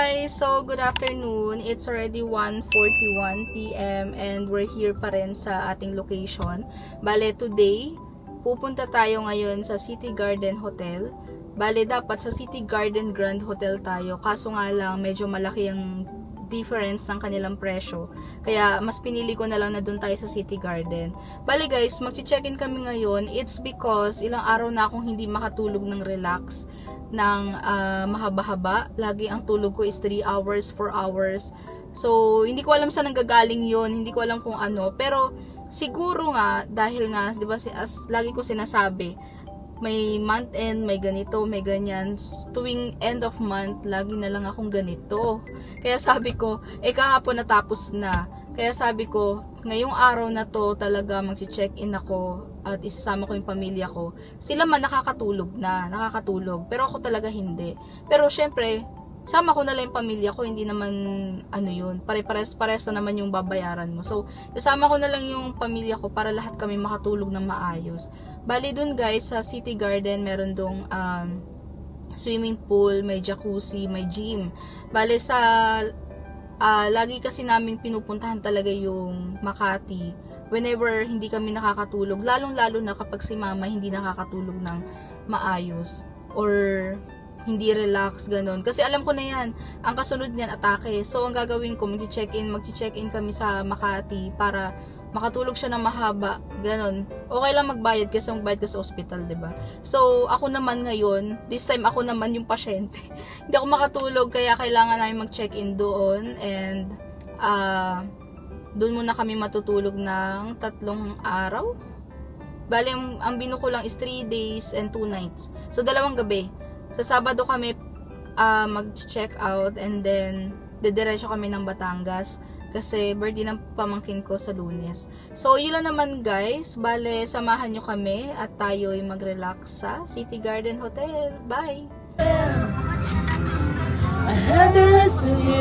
guys! So, good afternoon. It's already 1:41 p.m. and we're here pa rin sa ating location. Bale, today, pupunta tayo ngayon sa City Garden Hotel. Bale, dapat sa City Garden Grand Hotel tayo. Kaso nga lang, medyo malaki ang difference ng kanilang presyo. Kaya, mas pinili ko na lang na doon tayo sa City Garden. Bale guys, mag-check-in kami ngayon. It's because ilang araw na akong hindi makatulog ng relax ng mahaba-haba. Lagi ang tulog ko is 3 hours, 4 hours. So, hindi ko alam saan nanggagaling yon, hindi ko alam kung ano. Pero, siguro nga, dahil nga, di ba, as lagi ko sinasabi, may month end, may ganito, may ganyan. Tuwing end of month, lagi na lang akong ganito. Kaya sabi ko, kahapon natapos na. Kaya sabi ko, ngayong araw na to talaga mag-check-in ako at isasama ko yung pamilya ko. Sila man nakakatulog. Pero ako talaga hindi. Pero syempre, sama ko na lang yung pamilya ko, hindi naman yun, pares na naman yung babayaran mo. So, kasama ko na lang yung pamilya ko para lahat kami makatulog ng maayos. Bali dun guys, sa City Garden, meron dong swimming pool, may jacuzzi, may gym. Bali sa lagi kasi naming pinupuntahan talaga yung Makati whenever hindi kami nakakatulog, lalong-lalo na kapag si mama hindi nakakatulog ng maayos or hindi relax, ganun. Kasi alam ko na yan, ang kasunod niyan, atake. So, ang gagawin ko, mag-check-in kami sa Makati para makatulog siya ng mahaba, ganun. Okay lang magbayad kasi magbayad ka sa ospital, 'di ba? So, ako naman ngayon, this time ako naman yung pasyente. Hindi ako makatulog, kaya kailangan namin mag-check-in doon and doon muna kami matutulog ng 3 araw. Bale, ang binuko lang is 3 days and 2 nights. So, 2 gabi. Sa Sabado kami mag-check out and then dediretso kami ng Batangas kasi birthday ng pamangkin ko sa Lunes. So, yun lang naman guys. Bale, samahan nyo kami at tayo'y mag-relax sa City Garden Hotel. Bye! I had the rest of you,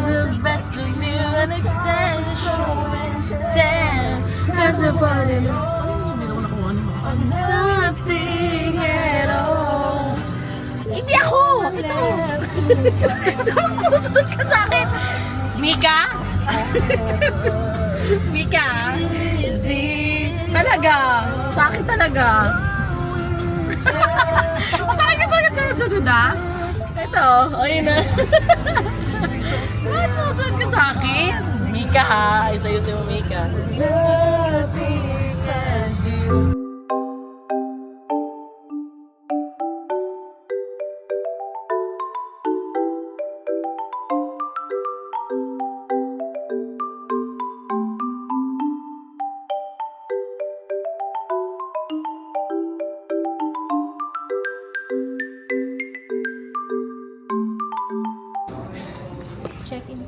the best of you, an essential to 10. That's a funny nothing at all. Hindi ako! Tumutulog ka sa akin! Mika? Mika? Talaga? Sa akin talaga? Sa akin ka talaga susunod na? Ito, ayun na. Bakit susunod ka sa akin? Mika ha? Isa-isa yung Mika. Nothing as you. Check-in.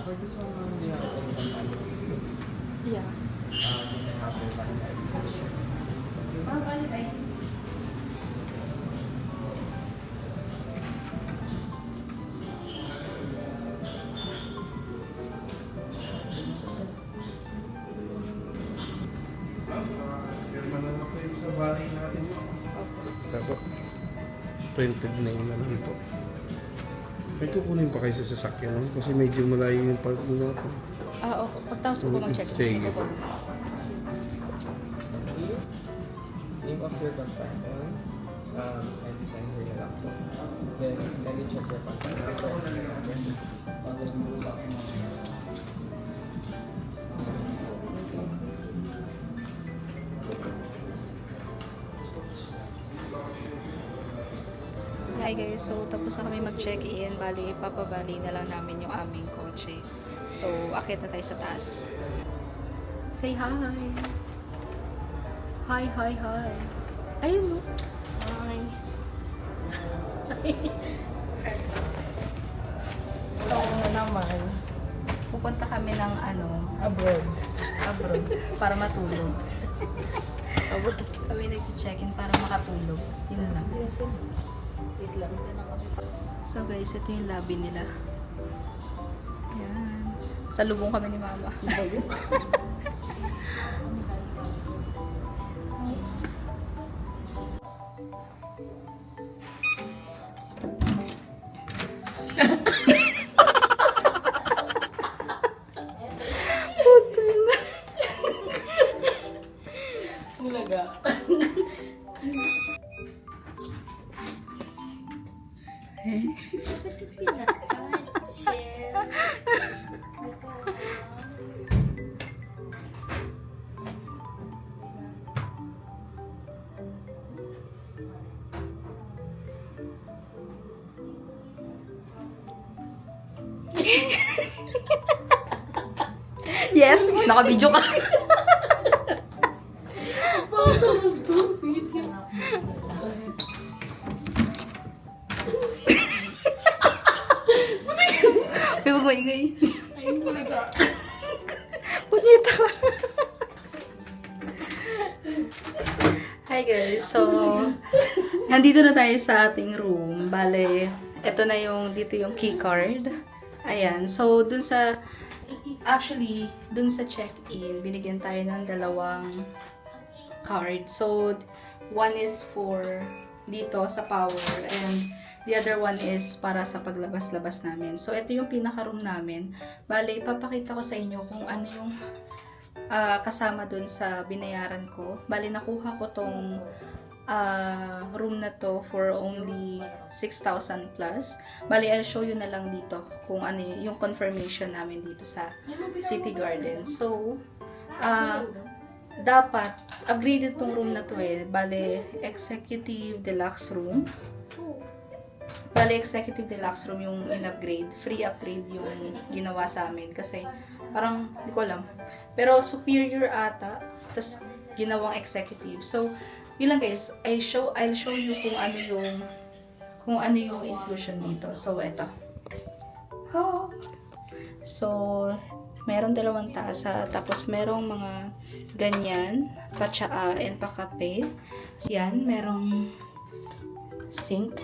For this one, do you have any company? Yeah. Can I have your valid ID session? Valid ID. Dapat printed na yun na lang po. May kukunin pa kayo sa sasakyan nun kasi medyo malayo yung parking natin. Okay. Pagtapos ko mag-check-in. Sige. Name of your companion and design for your laptop. Then, can you check your contact number and your address and please? Hi guys, so tapos na kami mag-check-in. Bali, papabali na lang namin yung aming kotse. So, akit na tayo sa taas. Say hi! Hi, hi, hi! Ayun no? Hi! So, naman, pupunta kami ng Abroad. abroad para matulog. Kami nagsi-check-in para makatulog. Yun lang. Wait lang. So guys, ito yung lobby nila. Yan. Salubong kami ni Mama. Talaga. Yes! Naka-video ka. May magmaingay. Ayun talaga. Punyeta ka. Hi guys, so nandito na tayo sa ating room. Bale, eto na yung, dito yung key card. Ayan, so dun sa, actually, dun sa check-in, binigyan tayo ng dalawang card. So, one is for dito sa power and the other one is para sa paglabas-labas namin. So, ito yung pinaka-room namin. Bale, ipapakita ko sa inyo kung ano yung kasama dun sa binayaran ko. Bale, nakuha ko tong room na to for only 6,000 plus. Bale, I'll show you na lang dito kung ano yung confirmation namin dito sa City Garden. So, dapat upgraded tong room na to eh. Bale, executive deluxe room. Bale, executive deluxe room yung in-upgrade. Free upgrade yung ginawa sa amin. Kasi, parang, hindi ko alam. Pero, superior ata. Tapos, ginawang executive. So, yun lang guys. I'll show you kung ano yung inclusion dito. So, eto. So, meron dalawang tasa. Tapos, merong mga ganyan. Patsaa and pakape. Yan, merong sink.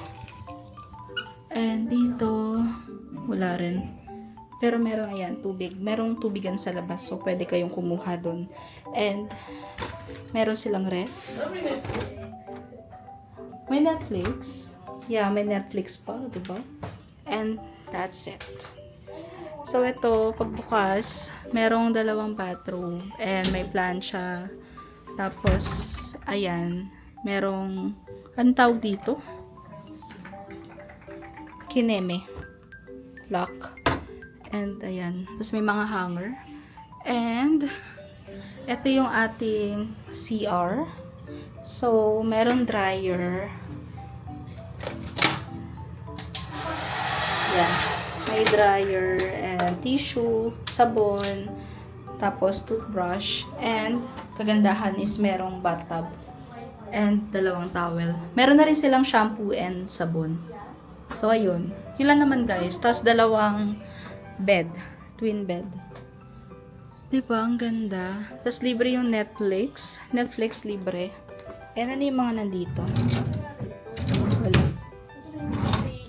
And dito, wala rin. Pero meron, ayan, tubig. Merong tubigan sa labas. So, pwede kayong kumuha doon. And, meron silang ref. May Netflix. Yeah, may Netflix pa, diba? And, that's it. So, ito, pagbukas, merong dalawang bathroom. And, may plancha. Tapos, ayan, merong, anong tawag dito? Kineme. Lock. And, ayan. Tapos, may mga hanger. And, ito yung ating CR. So, meron dryer. Yan. May dryer and tissue, sabon, tapos toothbrush. And, kagandahan is merong bathtub. And, dalawang towel. Meron na rin silang shampoo and sabon. So, ayun. Yun lang naman guys. Tapos, dalawang bed. Twin bed. Diba? Ang ganda. Tapos, libre yung Netflix. Netflix libre. And ano yung mga nandito? Wala.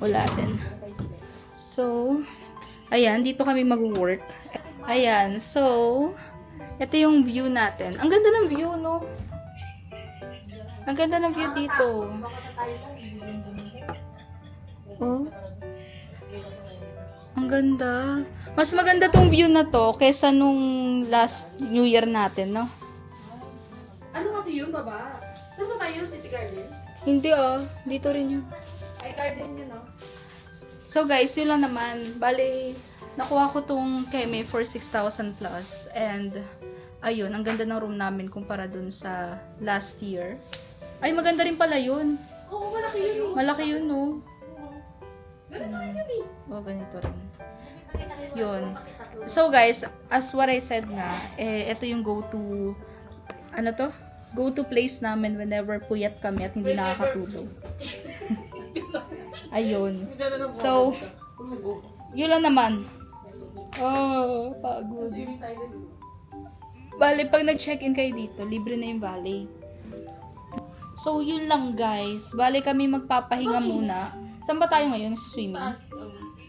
Wala din. So, ayan. Dito kami mag-work. Ayan. So, ito yung view natin. Ang ganda ng view, no? Ang ganda ng view dito. Oh. Ang ganda. Mas maganda tong view na to kesa nung last New Year natin, no? Ano kasi yun, baba? Saan ba tayo? City Garden? Hindi dito rin yun. Ay, garden yun, no? So guys, yun lang naman. Bale, nakuha ko tong Keme for 6,000 plus. And, ayun, ang ganda ng room namin kumpara dun sa last year. Ay, maganda rin pala yun. Oo, malaki yun, no? Malaki yun, no? Ganito rin yun, eh. Oh, ganito rin. Yun. So guys, as what I said nga, ito yung go-to, ano to? Go-to place namin whenever puyat kami at hindi nakakatulog. Ayun. So, yun lang naman. Oh, pagod. Bale, pag nag-check-in kayo dito, libre na yung valet. So, yun lang guys. Bale kami magpapahinga muna. Saan ba tayo ngayon? Sa swimming?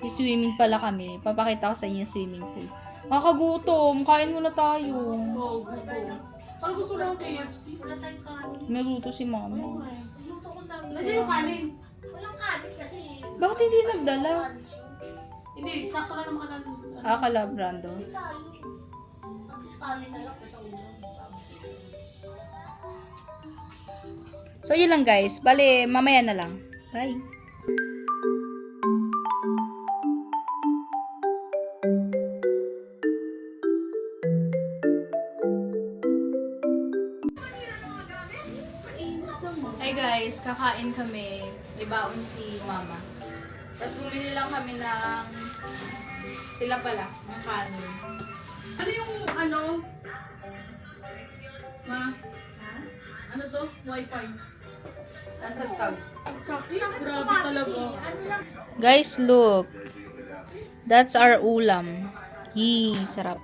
Sa swimming pala kami. Papakita ko sa inyo yung swimming pool. Nakakagutom. Kain muna tayo. Parang gusto lang ng KFC. Naluto si mama. Lagyan yung kanin. Bakit hindi nagdala? Hindi, sakto lang naman kanin. Kala Brando. So, yun lang guys. Bale, mamaya na lang. Bye. Hey guys, kakain kami. May baon si mama. Tapos bumili lang kami ng sila pala, ng kanin. Ano yung ano? Ma? Ano to? Wi-Fi. Nasa tag. Sakit, grabe talaga. Guys, look. That's our ulam. Yee, sarap.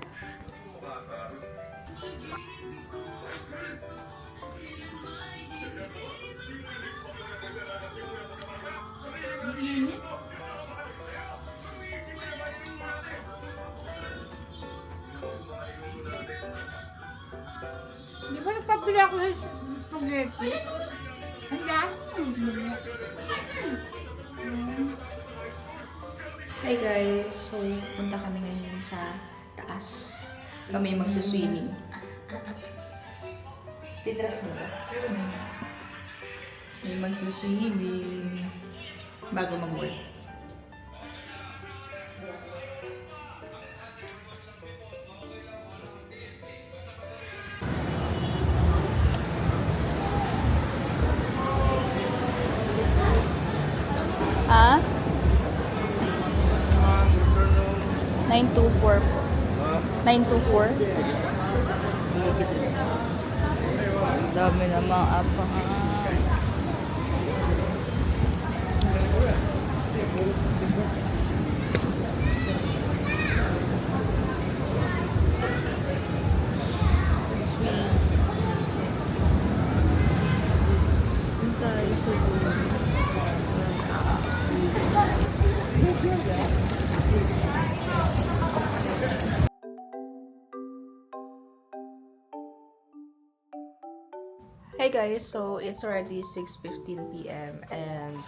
Di ba nagpapili ako ng spaghetti? Handa? Hi guys, so punta kami ngayon sa taas. Kami magsuswimming. Pitras mo ba? May magsuswimming. Bago mag-work. Ha? 924 po. 924? Dami namang abangan. Sweet. Punta tayo sa dulo. Hey guys, so it's already 6:15 p.m. and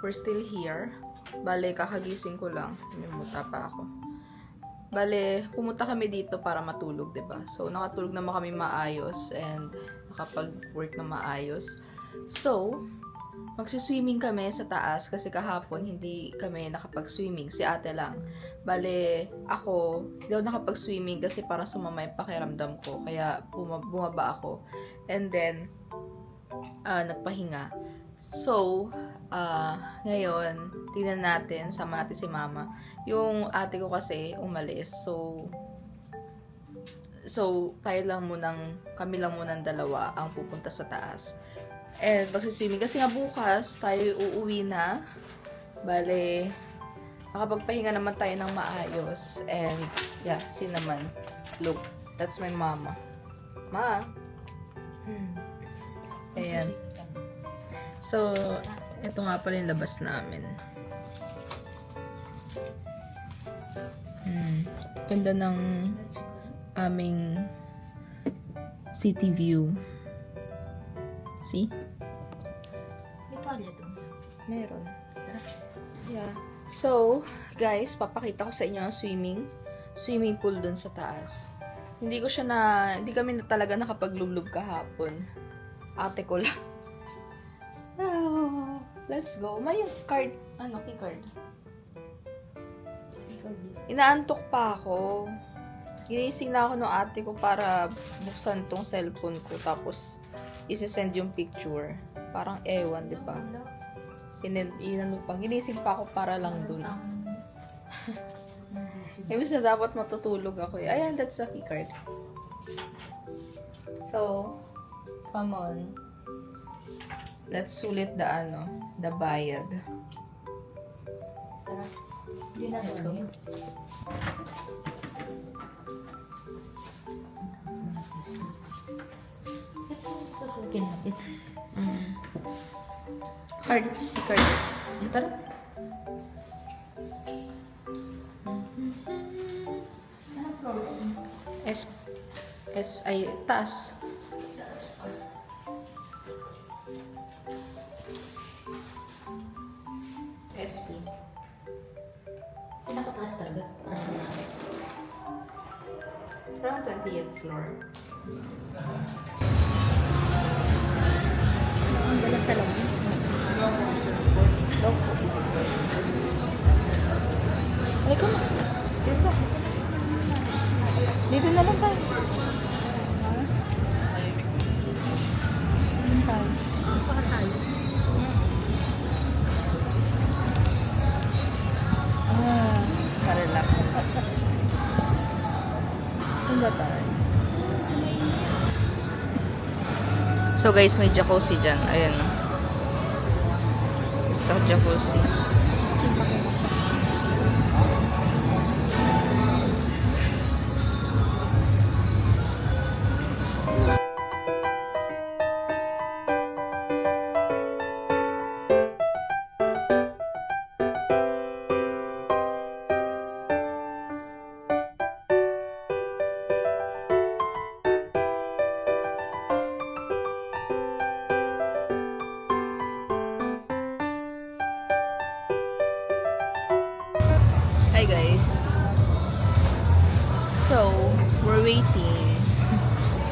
we're still here. Bale, kakagising ko lang. Namuta pa ako. Bale, pumunta kami dito para matulog, 'di ba? So, nakatulog naman kami maayos and nakapag-work na maayos. So, magsiswimming kami sa taas kasi kahapon hindi kami nakapag-swimming. Si ate lang. Bale, ako, hindi ako nakapag-swimming kasi parang sumama yung pakiramdam ko. Kaya bumaba ako. And then, nagpahinga. So, ngayon, tingnan natin, sama natin si mama. Yung ate ko kasi umalis. So kami lang munang dalawa ang pupunta sa taas. And magsiswimming kasi nga bukas tayo uuwi na. Bale, nakapagpahinga naman tayo ng maayos. And yeah, see naman. Look, that's my mama. Ma. Ayan. So, ito nga pala yung labas namin. Ganda ng aming city view. See? May palya doon. Meron. Yeah. So, guys, papakita ko sa inyo ang swimming pool dun sa taas. Hindi kami talaga nakapaglublob kahapon. Ate ko lang. Oh, let's go. May yung card. Key card. Inaantok pa ako. Ginising na ako ng ate ko para buksan tong cellphone ko. Tapos, isi-send yung picture. Parang ewan, di ba? Ginising pa ako para lang dun. Ibig na dapat matutulog ako. Ayan, that's the key card. So, come on. Let's sulit the bayad. Let's go. Susukin natin. card. I-card. Tara. Taas. SP. Pinakataas talaga. Taas na. Around 28th floor. Ang galas talaga. Halika mo. Dito. Dito na lang tayo. Baka tayo. Relax. Saan ba tayo? So guys, may jacuzzi dyan. Ayun na. Sa jacuzzi. Hi guys. So, we're waiting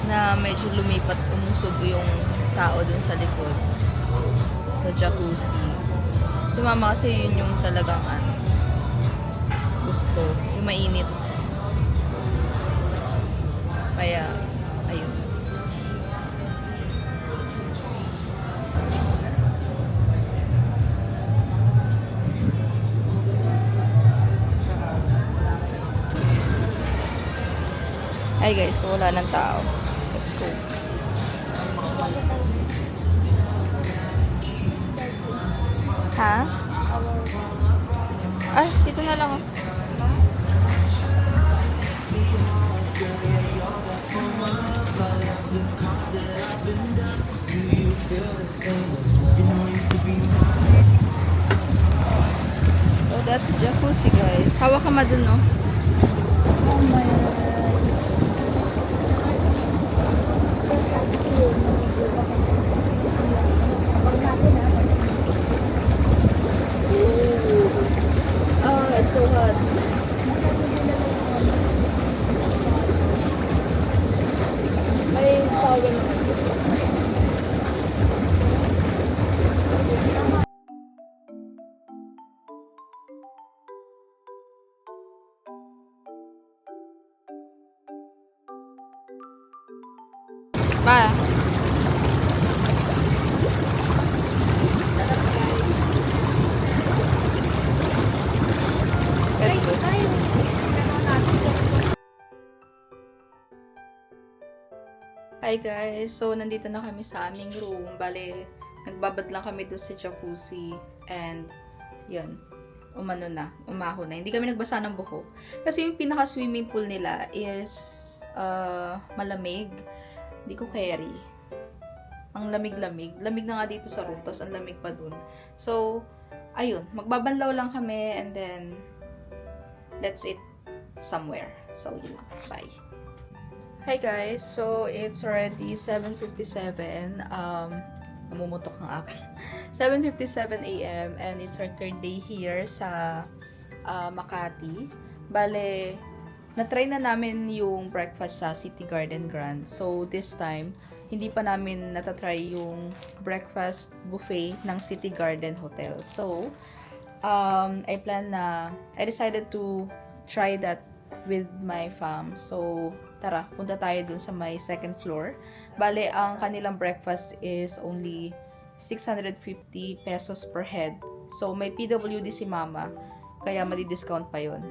na medyo lumipat, umusog yung tao dun sa likod sa jacuzzi. Si mama kasi yun yung talagang gusto, yung mainit. Kaya, ayun. Hi guys, so wala ng tao. Let's go. Ha? Ay, dito na lang. So that's jacuzzi guys. Hawak ka ma dun, no? Oh my God. Oh, it's so hot. May towel naman. Pa. Let's go. Hi guys, so nandito na kami sa aming room. Bale, nagbabad lang kami doon sa jacuzzi and yun, umaho na. Hindi kami nagbasa ng buhok. Kasi yung pinaka swimming pool nila is malamig. Hindi ko carry. Ang lamig-lamig. Lamig na nga dito sa room, tapos ang lamig pa dun. So, ayun, magbabanlaw lang kami and then let's eat somewhere. So, yun lang. Bye. Hi guys, so it's already 7:57. Namumutok ang akin. 7:57 a.m. and it's our third day here sa Makati. Bale, na-try na namin yung breakfast sa City Garden Grand. So this time, hindi pa namin natatry yung breakfast buffet ng City Garden Hotel. So, I decided to try that with my fam. So, tara, punta tayo dun sa may second floor. Bale, ang kanilang breakfast is only 650 pesos per head. So, may PWD si mama. Kaya madi-discount pa yun.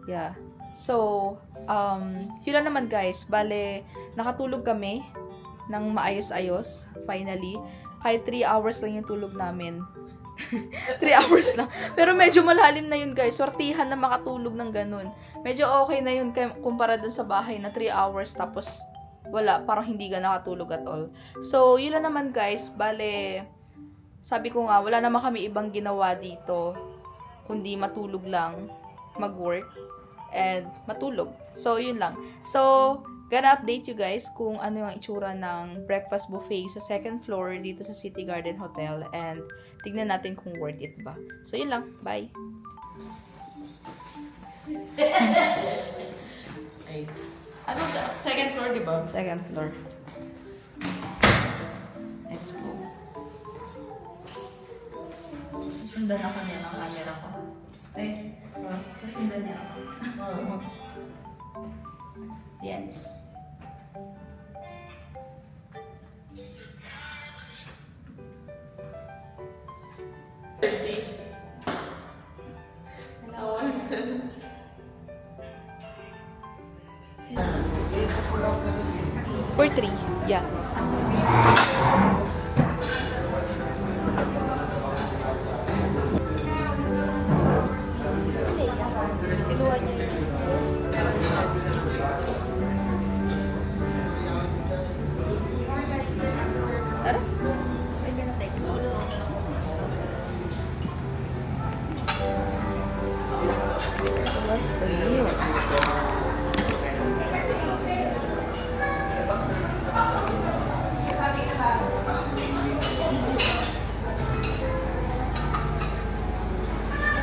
Yeah. So, yun na naman guys. Bale, nakatulog kami ng maayos-ayos. Finally. Kahit 3 hours lang yung tulog namin. 3 hours lang. Pero medyo malalim na yun guys. Sortihan na makatulog ng ganun. Medyo okay na yun kumpara dun sa bahay na 3 hours tapos wala, parang hindi ka nakatulog at all. So, yun lang naman guys. Bale, sabi ko nga, wala naman kami ibang ginawa dito, kundi matulog lang, mag-work, and matulog. So, yun lang. So, gonna update you guys kung ano yung itsura ng breakfast buffet sa second floor dito sa City Garden Hotel, and tignan natin kung worth it ba. So, yun lang. Bye! Ay. Ano sa second floor, di ba? Second floor. Let's go. Sundan ako niya ng camera ko. Kasundan niya ako. Yes. For 3, yeah. Kinuha niya yun. Tara. Pwede na take. What's the deal?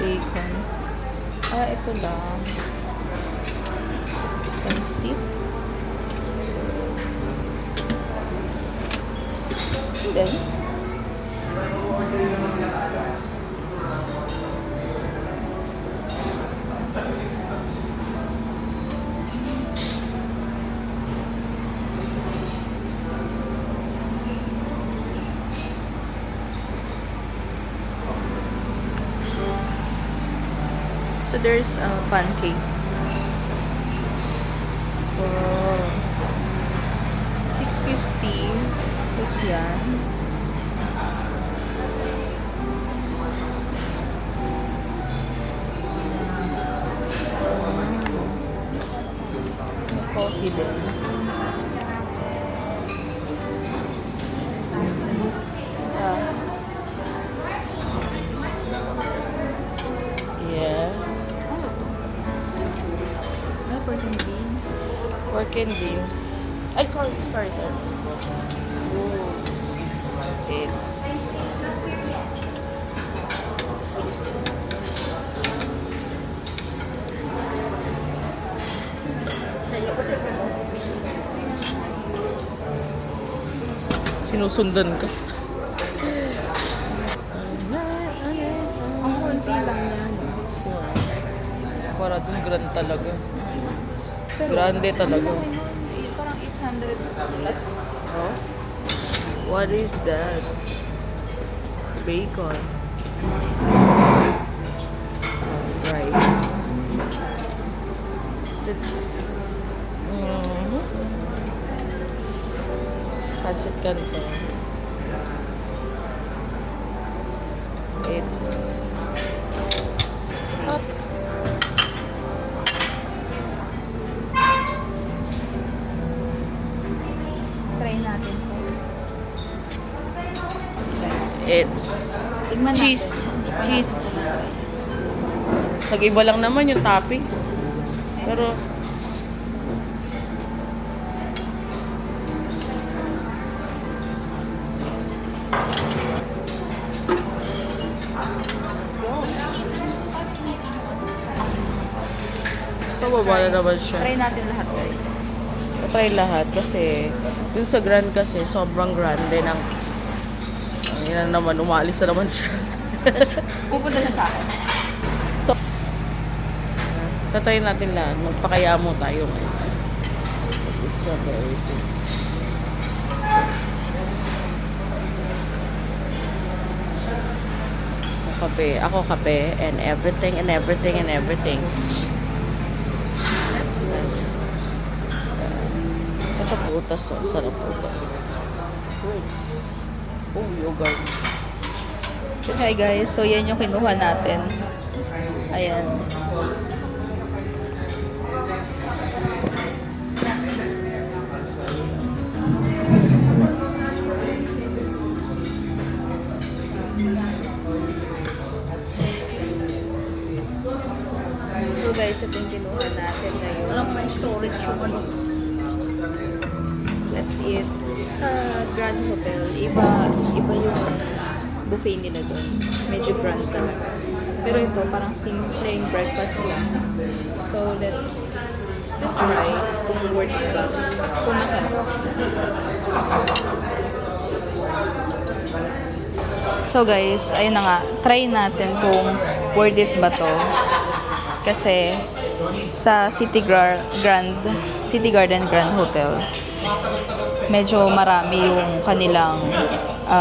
Bacon. Ito lang. Pansit. And then, so there's a pancake. Wow. 650. Tapos yan. May coffee din. Yeah. Ano to? Pork and beans. Pork and beans. Ay, sorry. Oh. It's... Sinusundan ka. Ang konti lang yan. Para dun grand talaga. Pero, Grande talaga. parang 800 plus. Oh? What is that? Bacon. Rice. Is it? Pancit canton. It's up. Try natin to. It's Tignan cheese. natin. Hindi pa Cheese. natin ito na-try. Nag-iba lang naman yung toppings. Pero Let's go. Tumaba na naman siya. Try natin lahat, guys. Try lahat kasi dun sa grand kasi sobrang grande ng yun na naman, umalis na naman siya. Pupunta siya sa akin. So, tatayin natin lahat. Magpakaya mo tayo ngayon. It's a very good. Kape. Ako kape and everything and everything and everything. Let's go. Ito putas. Oh. Sarap putas. Fruits. Oh, yogurt. Hi guys, so yan yung kinuha natin. Ayan. Ito yung kinuha natin ngayon. Walang may storage yung ano. Let's eat. Sa Grand Hotel, iba yung buffet nila doon. Medyo grand talaga. Pero ito, parang simpleng breakfast lang. So, let's still try kung worth it ba. Kung masarap. So guys, ayun na nga. Try natin kung worth it ba to. Kasi sa City Garden Grand Hotel, medyo marami yung kanilang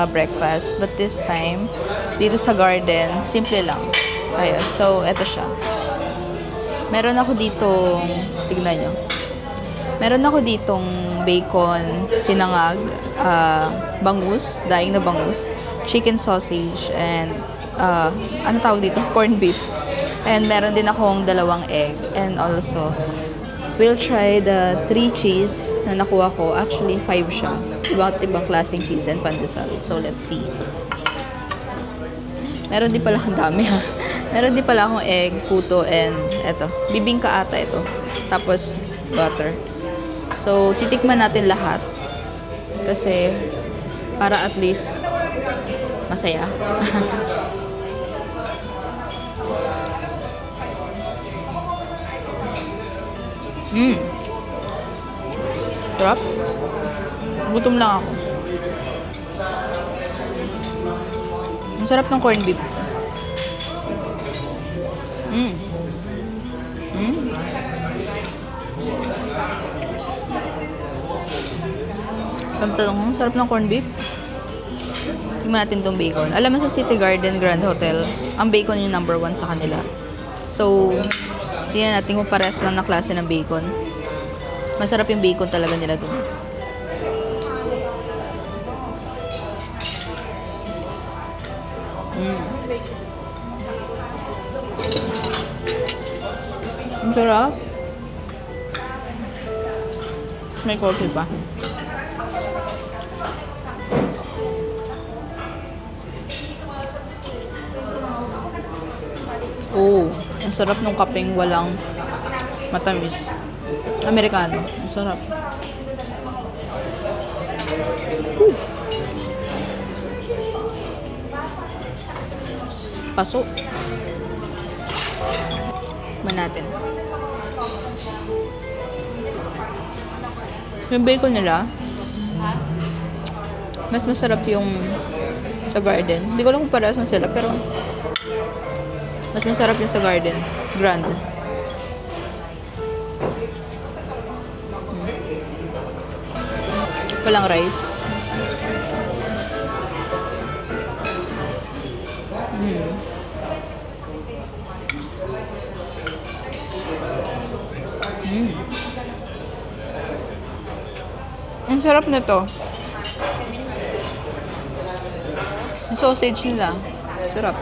breakfast. But this time, dito sa garden, simple lang. Ayun. So, eto siya. Meron ako ditong, tignan nyo. Meron ako ditong bacon, sinangag, bangus, daing na bangus, chicken sausage, and, ano tawag dito? Corned beef. And meron din akong 2 egg. And also, we'll try the 3 cheese na nakuha ko. Actually, 5 siya. Ibang klaseng cheese and pandesal. So, let's see. Meron din pala, ang dami ha. Meron din pala akong egg, puto, and eto. Bibingka ata ito. Tapos, butter. So, titikman natin lahat. Kasi, para at least, masaya. Sarap. Gutom lang ako. Ang sarap ng corned beef. Ang sarap ng corned beef. Tingnan natin tong bacon. Alam mo sa City Garden Grand Hotel, ang bacon yung number 1 sa kanila. So, tingnan natin kung parehas lang na klase ng bacon. Masarap yung bacon talaga nila dun. Ang sarap. Tapos may coffee pa. Oh, ang sarap ng kapeng walang matamis. Amerikano. Ang sarap. Paso. Tikman natin. Yung bacon nila, mas masarap yung sa garden. Hindi ko lang kung parehas na sila, pero mas masarap yung sa garden. Grand. Walang rice. Ang sarap nito. Yung sausage nila. Sarap.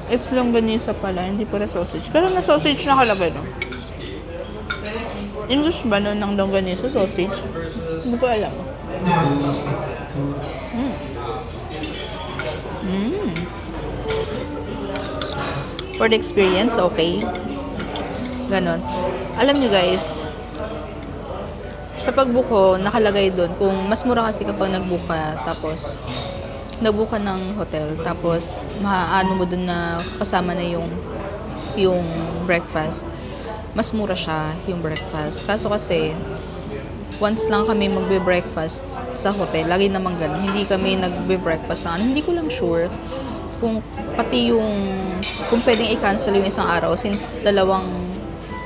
It's longganisa pala, hindi pala sausage. Pero na sausage nakalagay, no? English ba nun ng longganisa sausage? Hindi ko alam. For the experience, okay. Ganon. Alam nyo guys, sa pagbuko, nakalagay doon kung mas mura kasi kapag nagbuka, tapos nagbuka ng hotel, tapos maaano mo doon na kasama na yung breakfast. Mas mura siya yung breakfast. Kaso kasi, once lang kami magbe-breakfast sa hotel, lagi naman ganun. Hindi kami nagbe-breakfast na hindi ko lang sure kung pati kung pwedeng i-cancel yung isang araw since 3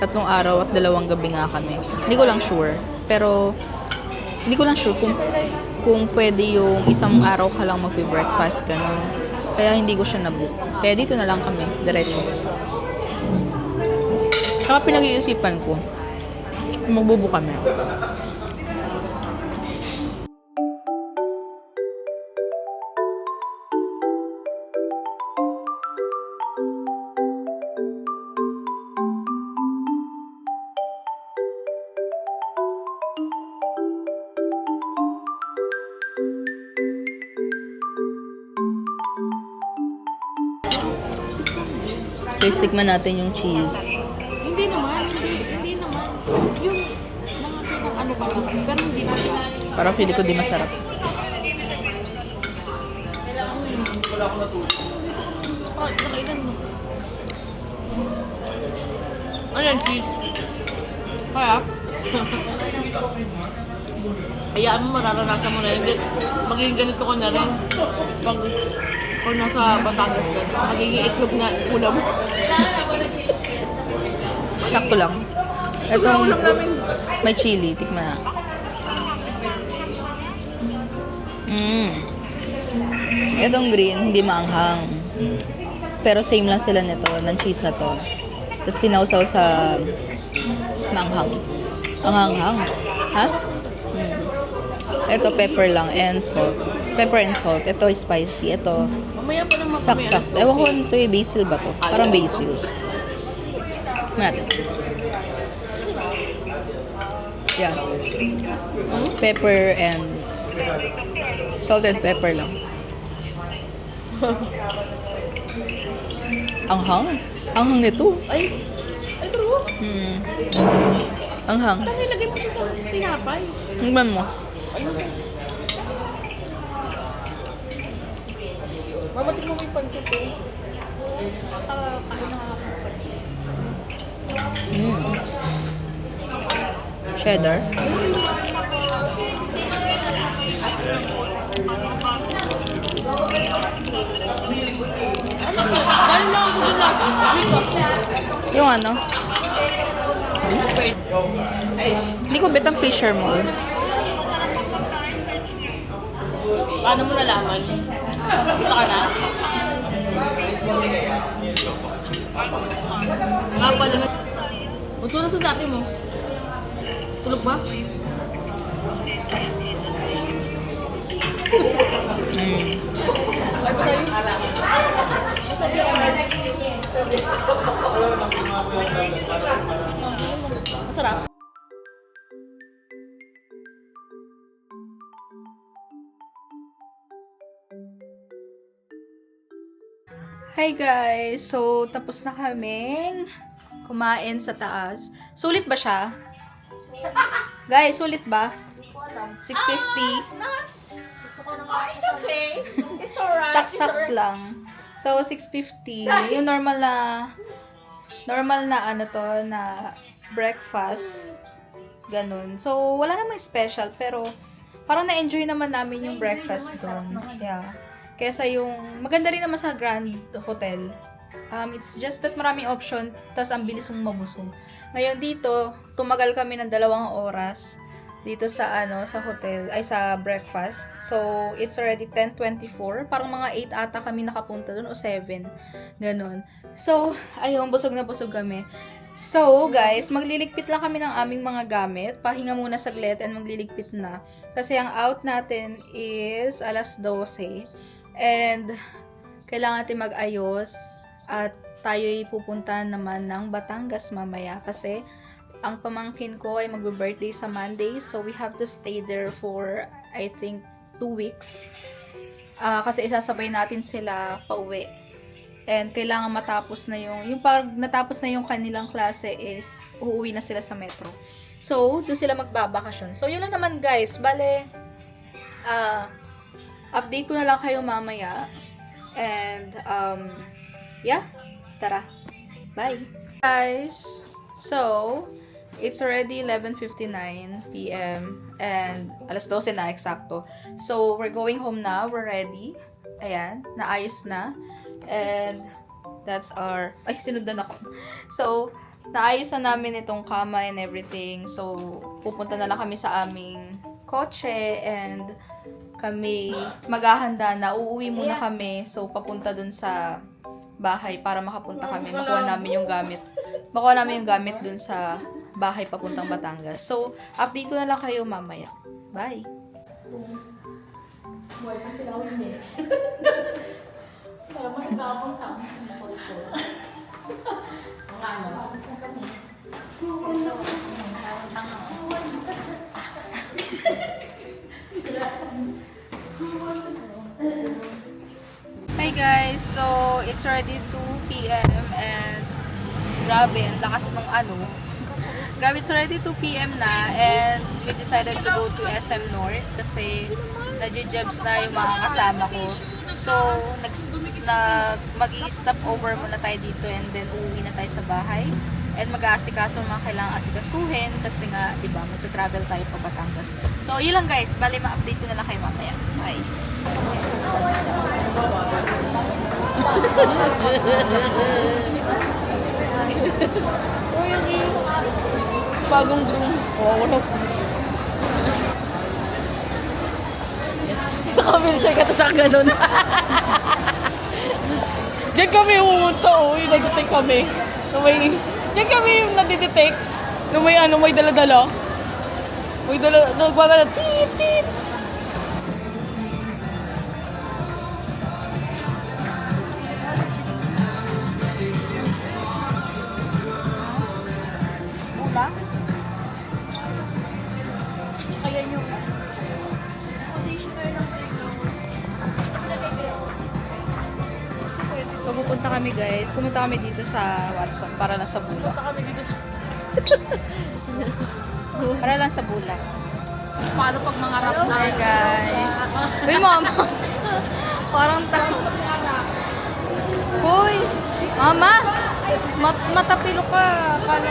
araw at 2 gabi nga kami. Hindi ko lang sure. Pero, hindi ko lang sure kung pwede yung isang araw ka lang magbe-breakfast, ganun. Kaya hindi ko siya nabook. Kaya dito na lang kami, diretso. Saka pinag-iisipan ko, magbubook kami. Guys, tikman natin yung cheese. Hindi naman. Yung mga tinang ano ka lang, pero hindi masarap. Parang feeling ko di masarap. Nakailan mo. Ayan, cheese. Kaya? Hayaan mo, mararanasan mo na yun. Magiging ganito ko na rin. Pag nasa Batangas ka na, magiging itlog na ulam. Sakto lang. Itong may chili. Tikman na. Itong green, hindi maanghang. Pero same lang sila nito, ng cheese na to. Tapos sinawsaw sa maanghang. Ang hanghang. Ha? Ito pepper lang and salt. Pepper and salt. Ito spicy. Ito Mamaya pa naman saksaks. Ewan ko ito yung basil ba to? Parang basil. Natin. Yeah. Pepper and salt and pepper lang. Anghang. Anghang nito. Ay, true. Anghang. Dahil lagay mo sa tinapay. Tingnan mo. Mabatik mo yung pansit eh. Cheddar. Dahil lang ako dun last week. Yung ano? Hindi ko bet ang Fisher Mall. Paano mo nalaman? Punta ka na? Nga pala na. Punta na sa dati mo. Tulog ba? Ay pa tayo? Masabi ako. Masarap. Hi guys! So, tapos na kaming kumain sa taas. Sulit ba siya? Guys, sulit ba? 650? It's okay. It's alright. Saks-saks lang. So, 650. Yung normal na ano to, na breakfast. Ganun. So, wala namang special, pero parang na-enjoy naman namin yung breakfast doon. Yeah. Kesa yung, maganda rin naman sa Grand Hotel. It's just that maraming option, tapos ang bilis mong mabusog. Ngayon dito, tumagal kami ng 2 oras dito sa sa hotel, ay sa breakfast. So, it's already 10:24. Parang mga 8 ata kami nakapunta doon o 7. Ganon. So, ayun, busog na busog kami. So, guys, magliligpit lang kami ng aming mga gamit. Pahinga muna saglit and magliligpit na. Kasi ang out natin is 12:00. And kailangan natin mag-ayos at tayo'y pupunta naman ng Batangas mamaya kasi ang pamangkin ko ay magbe-birthday sa Monday, so we have to stay there for I think 2 weeks. Kasi isasabay natin sila pauwi. And kailangan matapos na yung pag natapos na yung kanilang klase is uuwi na sila sa metro. So, doon sila magbabakasyon. So, yun lang naman guys. Bale, update ko na lang kayo mamaya. And, yeah. Tara. Bye. Guys, so, it's already 11:59 p.m. and 12:00 na eksakto. So, we're going home na. We're ready. Ayan. Naayos na. And, that's our... Ay, sinundan ako. So, naayos na namin itong kama and everything. So, pupunta na lang kami sa aming kotse and kami maghahanda na. Uuwi muna kami. So, papunta dun sa bahay para makapunta kami. Makuha namin yung gamit dun sa bahay papuntang Batangas. So, update ko na lang kayo mamaya. Bye! Buhay pa sila ulit. Para makikapang sa amin. Mga ano? Sa kami. Hi Hi guys! So, it's already 2 p.m. and grabe, ang lakas nung ano. Grabe, it's already 2 p.m. na and we decided to go to SM North kasi nadjejebs na yung mga kasama ko. So, mag-i-stop over muna tayo dito and then uuwi na tayo sa bahay. And mag-aasikaso mga kailangan asikasuhin kasi nga, di ba, magta-travel tayo pa Batangas. So, yun lang guys. Bali, ma-update ko na lang kayo mamaya. Bye! Bagong groom. Oh, wala. Naka-wheelchair ka sa ganun. Diyan kami umunta, oh. Yung nag-detect kami. Diyan kami yung nag-detect. Nung may dala-dala. May dala, nagbaga na, tit, tit. Ula? So, pupunta kami guys. Pumunta kami dito sa Watson para lang sa Bula. Punta kami dito sa... Para lang sa Bula. Paano pag mga rap na? Hi guys. Uy, mama. Parang Hoy! Mama! Matapilo ka. Kala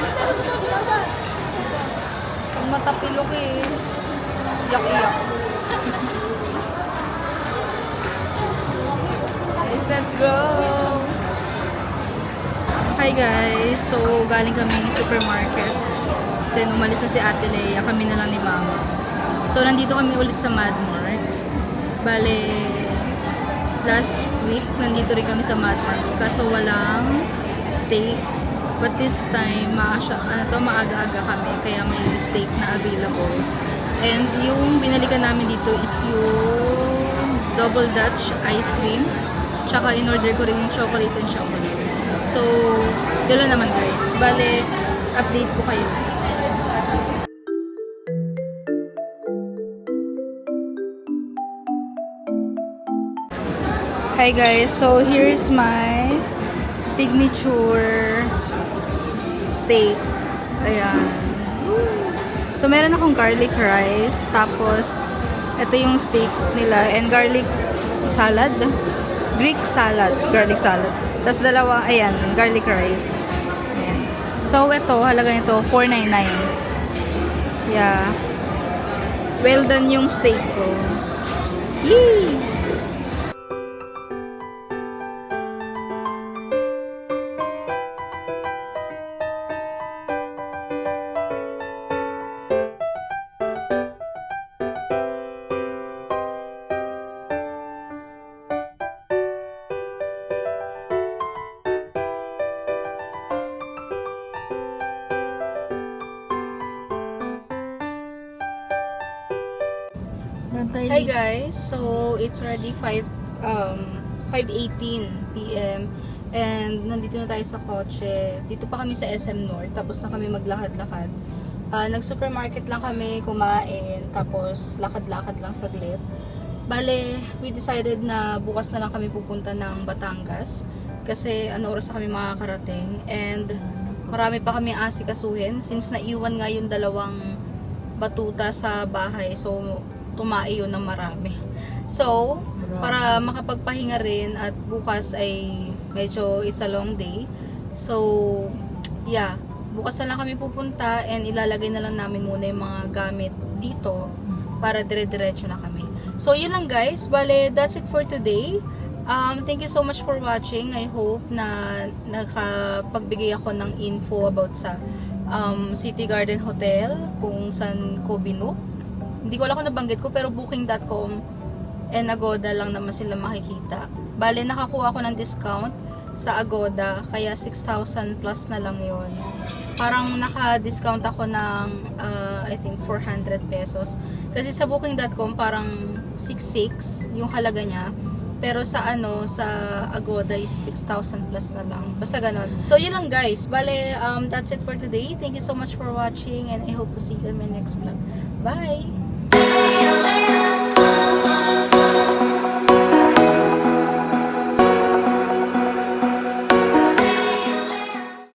matapilo ka eh. Iyak-iyak. Guys, let's go! Hi guys! So, galing kami supermarket. Then, umalis na si Ate Leia. Kami na lang ni Mama. So, nandito kami ulit sa Madmarks. Bale, last week, nandito rin kami sa Madmarks. Kaso walang steak. But this time, maaga-aga kami. Kaya may steak na available. And yung binalikan namin dito is yung Double Dutch ice cream. Tsaka in-order ko rin yung chocolate and chocolate. So, yun lang naman guys. Bale, update ko kayo. Hi guys, so here's my signature steak. Ayan. So meron akong garlic rice, tapos ito yung steak nila and garlic salad. Greek salad, garlic salad. Tapos dalawa, ayan, garlic rice. Ayan. So ito, halaga nito $4.99. Yeah. Well done yung steak ko. Yee! Hi guys, so it's already 5:18 p.m. and nandito na tayo sa kotse. Dito pa kami sa SM North, tapos na kami maglakad-lakad. Nag-supermarket lang kami, kumain, tapos lakad-lakad lang saglit. Bale, we decided na bukas na lang kami pupunta ng Batangas kasi ano oras na kami makakarating and marami pa kami asikasuhin since naiwan nga yung dalawang batuta sa bahay. So, tumai yun ng marami. So, para makapagpahinga rin at bukas ay medyo it's a long day. So, yeah. Bukas na lang kami pupunta and ilalagay na lang namin muna yung mga gamit dito para dire-diretso na kami. So, yun lang guys. Bale, that's it for today. Thank you so much for watching. I hope na nakapagbigay ako ng info about sa City Garden Hotel kung saan ko binook. Hindi ko alam kung nabanggit ko pero booking.com and Agoda lang naman sila makikita. Bale, nakakuha ko ng discount sa Agoda kaya 6,000 plus na lang yon. Parang naka-discount ako ng I think 400 pesos. Kasi sa booking.com parang 6,600 yung halaga niya. Pero sa sa Agoda is 6,000 plus na lang. Basta ganon. So yun lang guys. Bale, that's it for today. Thank you so much for watching and I hope to see you in my next vlog. Bye!